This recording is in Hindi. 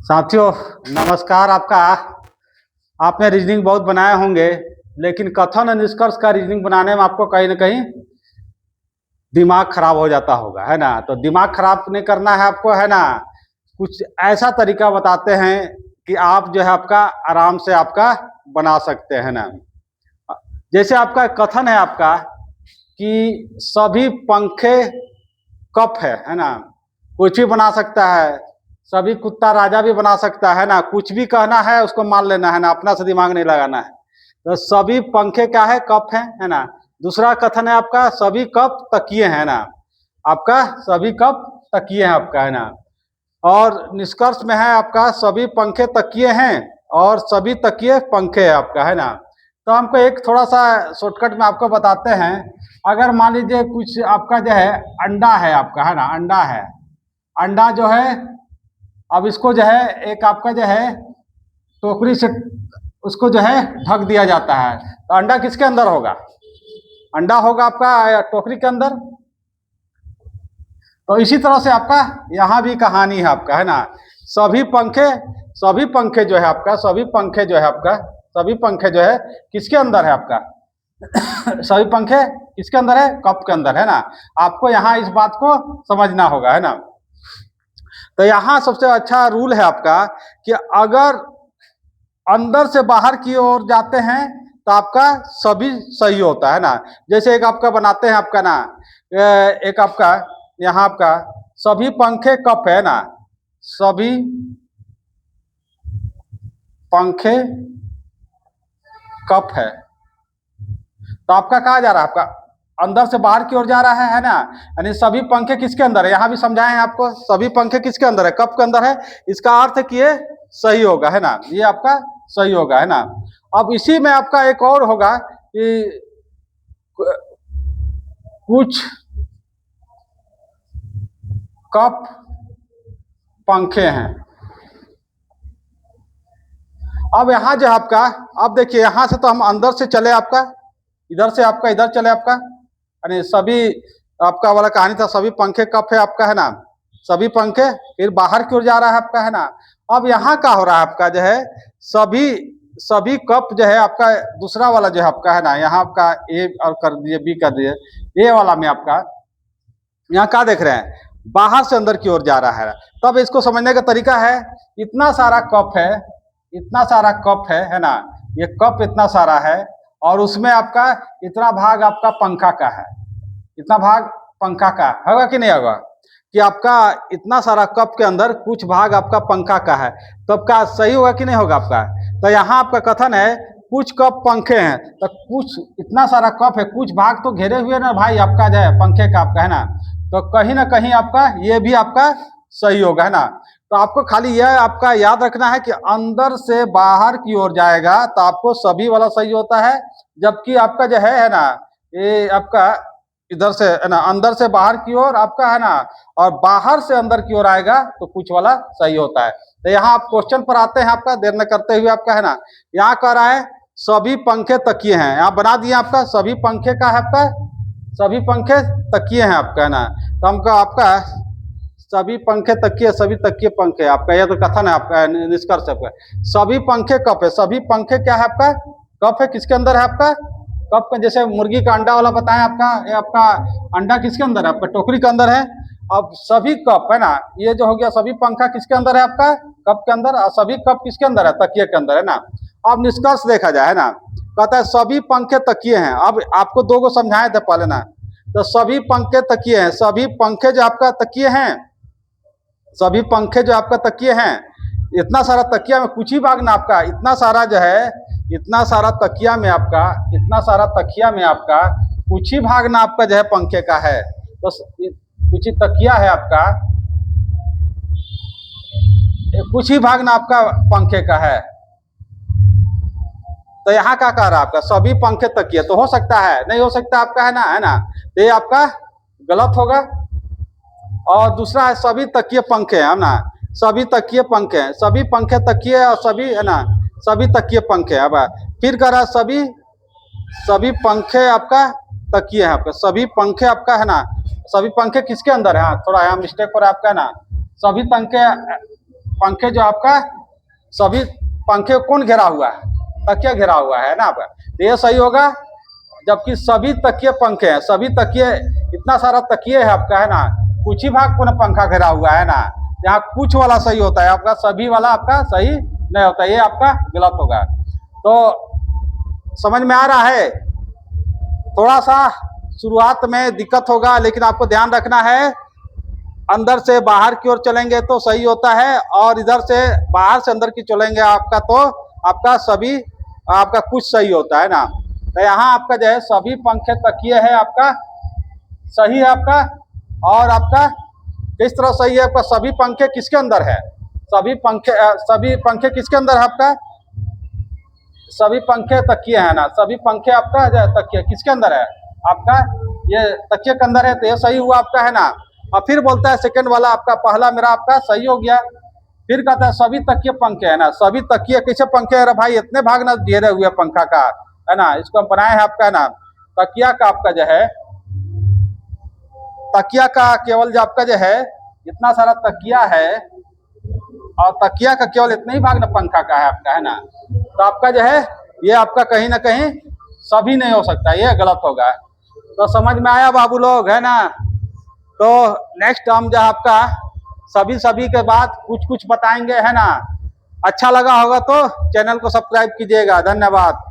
साथियों नमस्कार। आपने रीजनिंग बहुत बनाए होंगे, लेकिन कथन और निष्कर्ष का रीजनिंग बनाने में आपको कहीं ना कहीं दिमाग खराब हो जाता होगा, है ना। तो दिमाग खराब नहीं करना है आपको, है ना। कुछ ऐसा तरीका बताते हैं कि आप जो है आपका आराम से आपका बना सकते हैं ना। जैसे आपका कथन है आपका कि सभी पंखे कप है ना। कुछ भी बना सकता है, सभी कुत्ता राजा भी बना सकता है ना। कुछ भी कहना है उसको मान लेना है ना, अपना से दिमाग नहीं लगाना है। तो सभी पंखे क्या है, कप है ना। दूसरा कथन है आपका सभी कप तकिए हैं ना। आपका सभी कप तकिए हैं आपका, है ना। और निष्कर्ष में है आपका सभी पंखे तकिए हैं और सभी तकिए पंखे है आपका, है ना। तो हमको एक थोड़ा सा शॉर्टकट में आपको बताते हैं। अगर मान लीजिए कुछ आपका जो है अंडा है आपका, है ना। अंडा है, अंडा जो है अब इसको जो है एक आपका जो है टोकरी से उसको जो है ढक दिया जाता है। तो अंडा किसके अंदर होगा? अंडा होगा आपका टोकरी के अंदर। तो इसी तरह से आपका यहाँ भी कहानी है आपका, है ना। सभी पंखे जो है आपका, सभी पंखे जो है आपका, सभी पंखे जो है किसके अंदर है आपका? सभी पंखे किसके अंदर है? कप के अंदर, है ना। आपको यहाँ इस बात को समझना होगा, है ना। तो यहाँ सबसे अच्छा रूल है आपका कि अगर अंदर से बाहर की ओर जाते हैं तो आपका सभी सही होता है ना। जैसे एक आपका बनाते हैं आपका ना, एक आपका यहाँ आपका सभी पंखे कप है ना। सभी पंखे कप है, तो आपका कहा जा रहा है? आपका अंदर से बाहर की ओर जा रहा है ना। यानी सभी पंखे किसके अंदर है? यहाँ भी समझाए हैं आपको, सभी पंखे किसके अंदर है? कप के अंदर है। इसका अर्थ है कि ये सही होगा, है ना। ये आपका सही होगा, है ना। अब इसी में आपका एक और होगा कि कुछ कप पंखे हैं। अब यहाँ जो आपका, अब देखिए यहाँ से तो हम अंदर से चले आपका, इधर से आपका इधर चले आपका, यानी सभी आपका वाला कहानी था सभी पंखे कप है आपका, है ना। सभी पंखे फिर बाहर की ओर जा रहा है आपका, है ना। अब यहाँ क्या हो रहा है आपका जो है सभी सभी कप जो है आपका दूसरा वाला जो है आपका, है ना। यहाँ आपका ए और कर दिए, बी कर दिए, ए वाला में आपका यहाँ क्या देख रहे हैं? बाहर से अंदर की ओर जा रहा है। तब इसको समझने का तरीका है, इतना सारा कप है, इतना सारा कप है ना। ये कप इतना सारा है और उसमें आपका इतना भाग आपका पंखा का है, इतना भाग पंखा का होगा कि नहीं होगा? कि आपका इतना सारा कप के अंदर कुछ भाग आपका पंखा का है, तो आपका सही होगा कि नहीं होगा आपका? तो यहाँ आपका कथन है कुछ कप पंखे हैं, तो कुछ इतना सारा कप है, कुछ भाग तो घेरे हुए ना भाई आपका जो है पंखे का आपका, है ना। तो कहीं ना कहीं आपका ये भी आपका सही होगा, है ना। तो आपको खाली यह आपका याद रखना है कि अंदर से बाहर की ओर जाएगा तो आपको सभी वाला सही होता है, जबकि आपका जो है ना ये आपका इधर से, है ना, अंदर से बाहर की ओर आपका, है ना, और बाहर से अंदर की ओर आएगा तो कुछ वाला सही होता है। तो यहाँ आप क्वेश्चन पर आते हैं आपका, देर न करते हुए आपका, है ना। यहाँ कह रहा है सभी पंखे तकिए हैं, यहाँ बना दिया आपका सभी पंखे का है आपका, सभी पंखे तकिए हैं आपका, है ना। तो हमको आपका सभी पंखे तकिए, सभी तकिए पंखे आपका, यह तो कथन है आपका, निष्कर्ष आपका सभी पंखे कप है। सभी पंखे क्या है आपका? कप है। किसके अंदर है आपका? कप का। जैसे मुर्गी का अंडा वाला बताएं आपका, ये आपका अंडा किसके अंदर है? आपका टोकरी के अंदर है। अब सभी कप, है ना, ये जो हो गया सभी पंखा किसके अंदर है आपका? कप के अंदर। और सभी कप किसके अंदर है? तकिए के अंदर, है ना। अब निष्कर्ष देखा जाए, है ना, कहता है सभी पंखे तकिए हैं। अब आपको दो को समझाए थे पहले ना, तो सभी पंखे तकिए हैं, सभी पंखे जो आपका तकिए हैं, सभी पंखे जो आपका तकिए हैं, इतना सारा तकिया में कुछ ही भाग ना आपका, इतना सारा जो है, इतना सारा तकिया में आपका, इतना सारा तकिया में आपका कुछ ही भाग ना आपका जो है पंखे का है। तो कुछ ही तकिया है आपका, कुछ ही भाग ना आपका पंखे का है। तो यहाँ क्या कह रहा है आपका? सभी पंखे तकिए। तो हो सकता है, नहीं हो सकता आपका, है ना, है ना। तो ये आपका गलत होगा। और दूसरा है सभी तकिए पंखे हैं, है ना। सभी तकिए पंखे हैं, सभी पंखे तकिए और सभी, है ना, सभी तकिए पंखे। अब फिर कह रहा है सभी पंखे आपका तकिए हैं आपका, सभी पंखे आपका, है ना। सभी पंखे किसके अंदर है? हाँ, थोड़ा यहाँ मिस्टेक हो रहा है आपका, है ना। सभी पंखे पंखे जो आपका सभी पंखे कौन घेरा हुआ है, तकिया घेरा हुआ है ना आपका, तो ये सही होगा। जबकि सभी तकिए पंखे हैं, सभी तकिए, इतना सारा तकिए है आपका है ना, कुछ ही भाग को ना पंखा घेरा हुआ है ना, यहाँ कुछ वाला सही होता है आपका, सभी वाला आपका सही नहीं होता, ये आपका गलत होगा। तो समझ में आ रहा है, थोड़ा सा शुरुआत में दिक्कत होगा, लेकिन आपको ध्यान रखना है अंदर से बाहर की ओर चलेंगे तो सही होता है, और इधर से बाहर से अंदर की चलेंगे आपका तो आपका सभी आपका कुछ सही होता है ना। तो यहाँ आपका जो है सभी पंखे तकिए है आपका सही है आपका, और आपका किस तरह सही है आपका, सभी पंखे किसके अंदर है, सभी पंखे किसके अंदर है आपका, सभी पंखे तकिए है ना, सभी पंखे आपका तकिए किसके अंदर है आपका, ये तकिए के अंदर है, तो ये सही हुआ आपका है ना। और फिर बोलता है सेकंड वाला आपका, पहला मेरा आपका सही हो गया, फिर कहता है सभी तकिए पंखे है ना, सभी तकिए किसे पंखे है भाई, इतने भाग ना घेरे हुए पंखा का है ना, इसको हम बनाए हैं आपका है ना, तकिया का आपका जो है, तकिया का केवल जो आपका जो है इतना सारा तकिया है, और तकिया का केवल इतना ही भाग ना पंखा का है आपका है ना, तो आपका जो है ये आपका कहीं ना कहीं सभी नहीं हो सकता, ये गलत होगा। तो समझ में आया बाबू लोग है ना। तो नेक्स्ट हम जो आपका सभी के बाद कुछ कुछ बताएंगे है ना। अच्छा लगा होगा तो चैनल को सब्सक्राइब कीजिएगा। धन्यवाद।